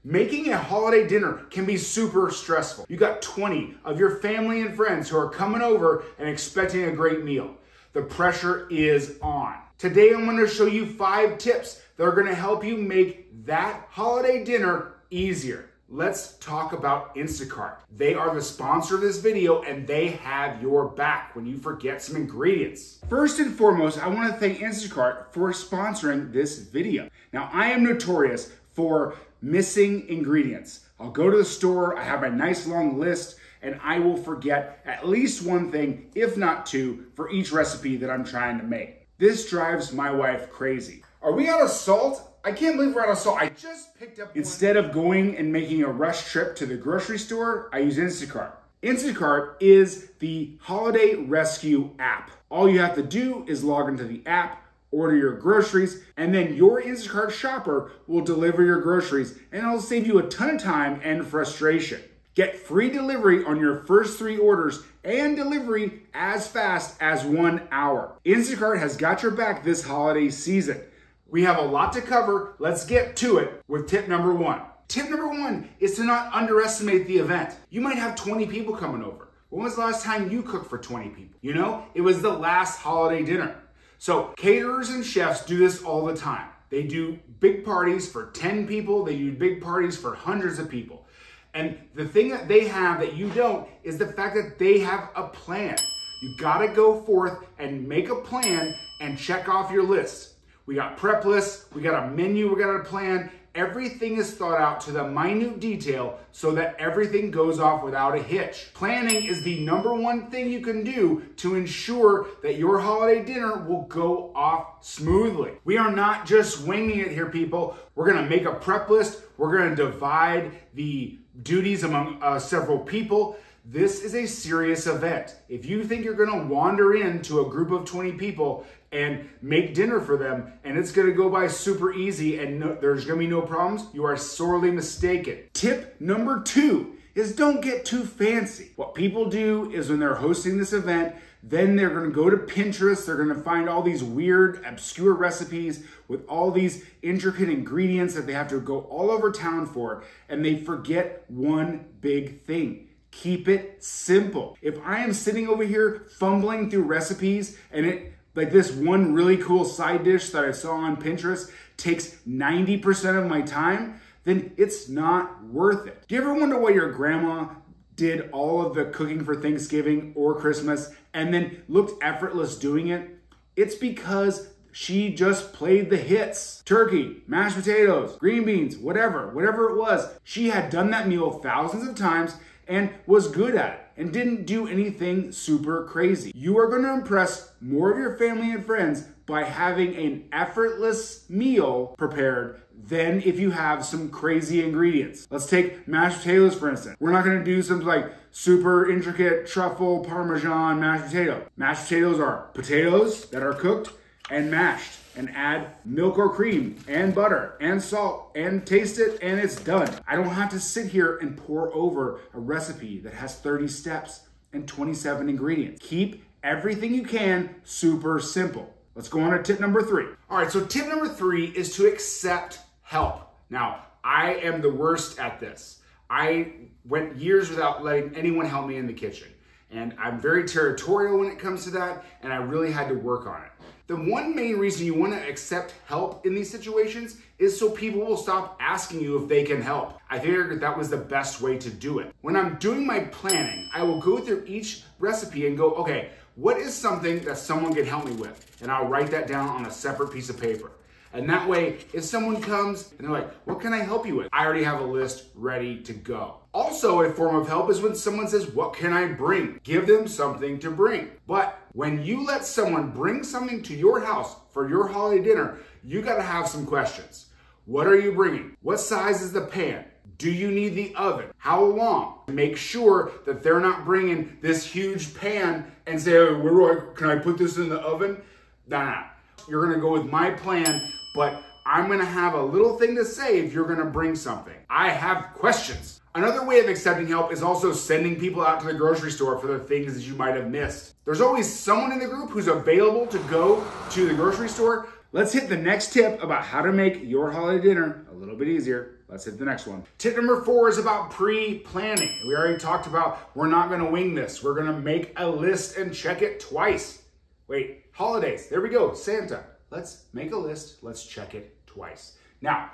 Making a holiday dinner can be super stressful. You got 20 of your family and friends who are coming over and expecting a great meal. The pressure is on. Today I'm going to show you 5 tips that are going to help you make that holiday dinner easier. Let's talk about Instacart. They are the sponsor of this video and they have your back when you forget some ingredients. First and foremost, I want to thank Instacart for sponsoring this video. Now, I am notorious for missing ingredients. I'll go to the store, I have a nice long list, and I will forget at least one thing, if not 2, for each recipe that I'm trying to make. This drives my wife crazy. Are we out of salt? I can't believe we're out of salt. I just picked up Instead of going and making a rush trip to the grocery store, I use Instacart. Instacart is the holiday rescue app. All you have to do is log into the app, order your groceries, and then your Instacart shopper will deliver your groceries, and it'll save you a ton of time and frustration. Get free delivery on your first 3 orders and delivery as fast as 1 hour. Instacart has got your back this holiday season. We have a lot to cover. Let's get to it with tip number 1. Tip number 1 is to not underestimate the event. You might have 20 people coming over. When was the last time you cooked for 20 people? You know, it was the last holiday dinner. So caterers and chefs do this all the time. They do big parties for 10 people. They do big parties for hundreds of people. And the thing that they have that you don't is the fact that they have a plan. You gotta go forth and make a plan and check off your list. We got prep lists, we got a menu, we got a plan. Everything is thought out to the minute detail so that everything goes off without a hitch. Planning is the #1 thing you can do to ensure that your holiday dinner will go off smoothly. We are not just winging it here, people. We're gonna make a prep list. We're gonna divide the duties among several people. This is a serious event. If you think you're gonna wander into a group of 20 people and make dinner for them and it's gonna go by super easy and there's gonna be no problems, you are sorely mistaken. Tip number 2 is don't get too fancy. What people do is when they're hosting this event, then they're gonna go to Pinterest, they're gonna find all these weird, obscure recipes with all these intricate ingredients that they have to go all over town for, and they forget one big thing. Keep it simple. If I am sitting over here fumbling through recipes and like this one really cool side dish that I saw on Pinterest takes 90% of my time, then it's not worth it. Do you ever wonder why your grandma did all of the cooking for Thanksgiving or Christmas and then looked effortless doing it? It's because she just played the hits. Turkey, mashed potatoes, green beans, whatever it was. She had done that meal thousands of times and was good at it and didn't do anything super crazy. You are gonna impress more of your family and friends by having an effortless meal prepared than if you have some crazy ingredients. Let's take mashed potatoes, for instance. We're not gonna do some like super intricate truffle Parmesan mashed potato. Mashed potatoes are potatoes that are cooked and mashed, and add milk or cream and butter and salt and taste it and it's done. I don't have to sit here and pour over a recipe that has 30 steps and 27 ingredients. Keep everything you can super simple. Let's go on to tip number 3. All right, so tip number 3 is to accept help. Now, I am the worst at this. I went years without letting anyone help me in the kitchen. And I'm very territorial when it comes to that, and I really had to work on it. The one main reason you want to accept help in these situations is so people will stop asking you if they can help. I figured that was the best way to do it. When I'm doing my planning, I will go through each recipe and go, okay, what is something that someone can help me with? And I'll write that down on a separate piece of paper. And that way, if someone comes and they're like, what can I help you with? I already have a list ready to go. Also, a form of help is when someone says, what can I bring? Give them something to bring. But when you let someone bring something to your house for your holiday dinner, you gotta have some questions. What are you bringing? What size is the pan? Do you need the oven? How long? Make sure that they're not bringing this huge pan and say, oh, can I put this in the oven? Nah. You're gonna go with my plan, but I'm gonna have a little thing to say if you're gonna bring something. I have questions. Another way of accepting help is also sending people out to the grocery store for the things that you might have missed. There's always someone in the group who's available to go to the grocery store. Let's hit the next tip about how to make your holiday dinner a little bit easier. Let's hit the next one. Tip number 4 is about pre-planning. We already talked about we're not gonna wing this. We're gonna make a list and check it twice. Wait, holidays, there we go, Santa. Let's make a list, let's check it twice. Now,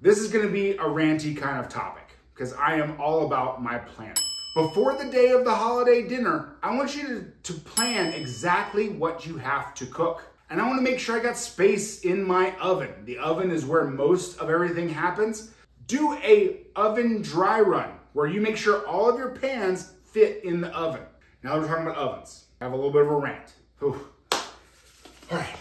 this is gonna be a ranty kind of topic because I am all about my planning. Before the day of the holiday dinner, I want you to plan exactly what you have to cook. And I wanna make sure I got space in my oven. The oven is where most of everything happens. Do a oven dry run where you make sure all of your pans fit in the oven. Now we're talking about ovens. I have a little bit of a rant. Ooh. All right,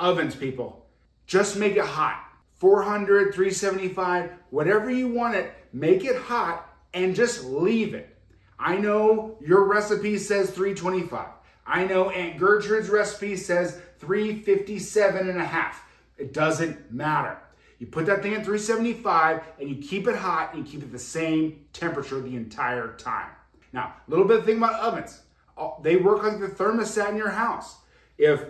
ovens, people, just make it hot. 400, 375, whatever you want it, make it hot and just leave it. I know your recipe says 325. I know Aunt Gertrude's recipe says 357.5. It doesn't matter. You put that thing at 375 and you keep it hot and you keep it the same temperature the entire time. Now, a little bit of thing about ovens. They work like the thermostat in your house. If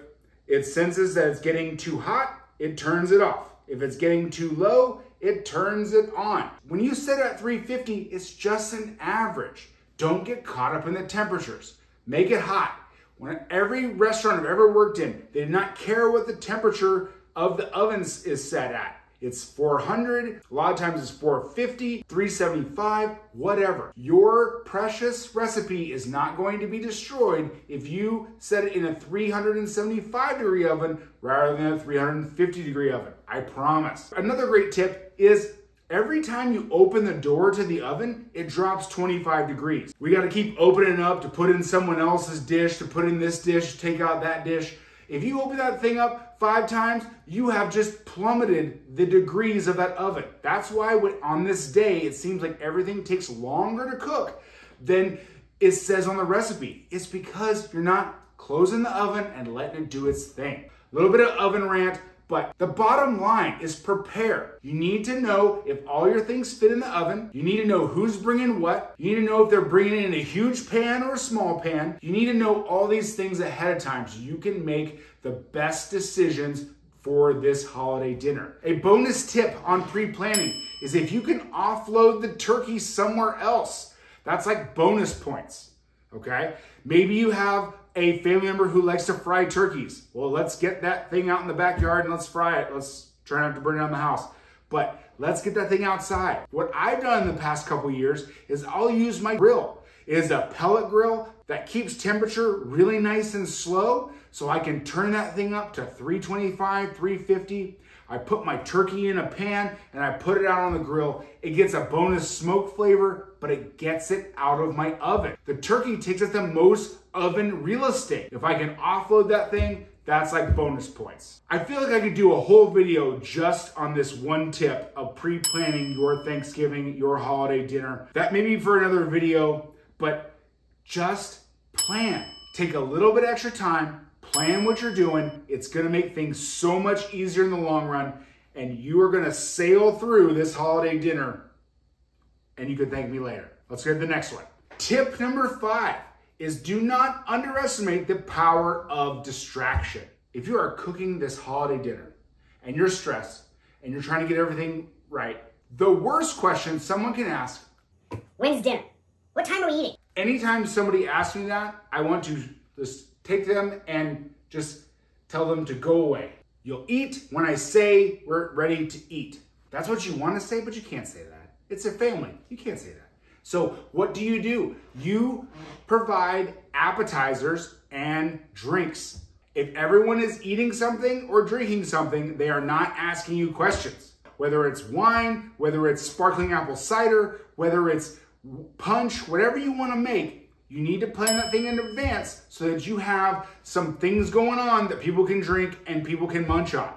it senses that it's getting too hot, it turns it off. If it's getting too low, it turns it on. When you set it at 350, it's just an average. Don't get caught up in the temperatures. Make it hot. When every restaurant I've ever worked in, they did not care what the temperature of the ovens is set at. It's 400, a lot of times it's 450, 375, whatever. Your precious recipe is not going to be destroyed if you set it in a 375 degree oven rather than a 350 degree oven. I promise. Another great tip is every time you open the door to the oven, it drops 25 degrees. We got to keep opening up to put in someone else's dish, to put in this dish, take out that dish. If you open that thing up 5 times, you have just plummeted the degrees of that oven. That's why on this day, it seems like everything takes longer to cook than it says on the recipe. It's because you're not closing the oven and letting it do its thing. A little bit of oven rant, but the bottom line is prepare. You need to know if all your things fit in the oven. You need to know who's bringing what. You need to know if they're bringing it in a huge pan or a small pan. You need to know all these things ahead of time so you can make the best decisions for this holiday dinner. A bonus tip on pre-planning is if you can offload the turkey somewhere else, that's like bonus points, okay? Maybe you have a family member who likes to fry turkeys. Well, let's get that thing out in the backyard and let's fry it. Let's try not to burn down the house. But let's get that thing outside. What I've done in the past couple years is I'll use my grill. It is a pellet grill that keeps temperature really nice and slow, so I can turn that thing up to 325, 350. I put my turkey in a pan and I put it out on the grill. It gets a bonus smoke flavor, but it gets it out of my oven. The turkey takes up the most oven real estate. If I can offload that thing, that's like bonus points. I feel like I could do a whole video just on this one tip of pre-planning your Thanksgiving, your holiday dinner. That may be for another video, but just plan. Take a little bit extra time, plan what you're doing. It's gonna make things so much easier in the long run, and you are gonna sail through this holiday dinner, and you can thank me later. Let's get to the next one. Tip number 5 is do not underestimate the power of distraction. If you are cooking this holiday dinner and you're stressed and you're trying to get everything right, the worst question someone can ask, when's dinner? What time are we eating? Anytime somebody asks me that, I want to just take them and just tell them to go away. You'll eat when I say we're ready to eat. That's what you want to say, but you can't say that. It's a family. You can't say that. So what do? You provide appetizers and drinks. If everyone is eating something or drinking something, they are not asking you questions. Whether it's wine, whether it's sparkling apple cider, whether it's punch, whatever you want to make, you need to plan that thing in advance so that you have some things going on that people can drink and people can munch on.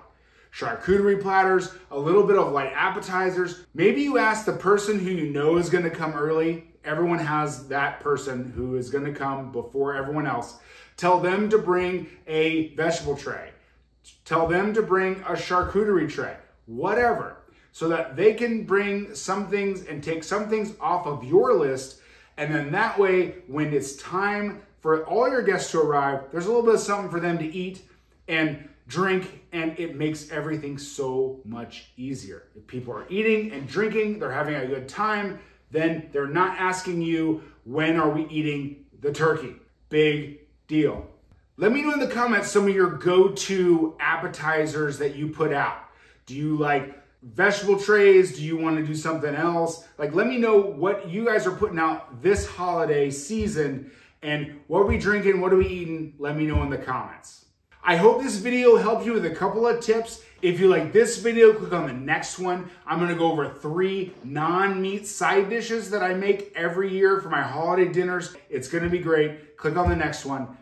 Charcuterie platters, a little bit of light appetizers. Maybe you ask the person who you know is going to come early. Everyone has that person who is going to come before everyone else. Tell them to bring a vegetable tray. Tell them to bring a charcuterie tray, whatever, so that they can bring some things and take some things off of your list. And then that way, when it's time for all your guests to arrive, there's a little bit of something for them to eat. And drink, and it makes everything so much easier. If people are eating and drinking, they're having a good time, then they're not asking you, when are we eating the turkey? Big deal. Let me know in the comments some of your go-to appetizers that you put out. Do you like vegetable trays? Do you want to do something else? Like, let me know what you guys are putting out this holiday season, and what are we drinking? What are we eating? Let me know in the comments. I hope this video helped you with a couple of tips. If you like this video, click on the next one. I'm gonna go over 3 non-meat side dishes that I make every year for my holiday dinners. It's gonna be great. Click on the next one.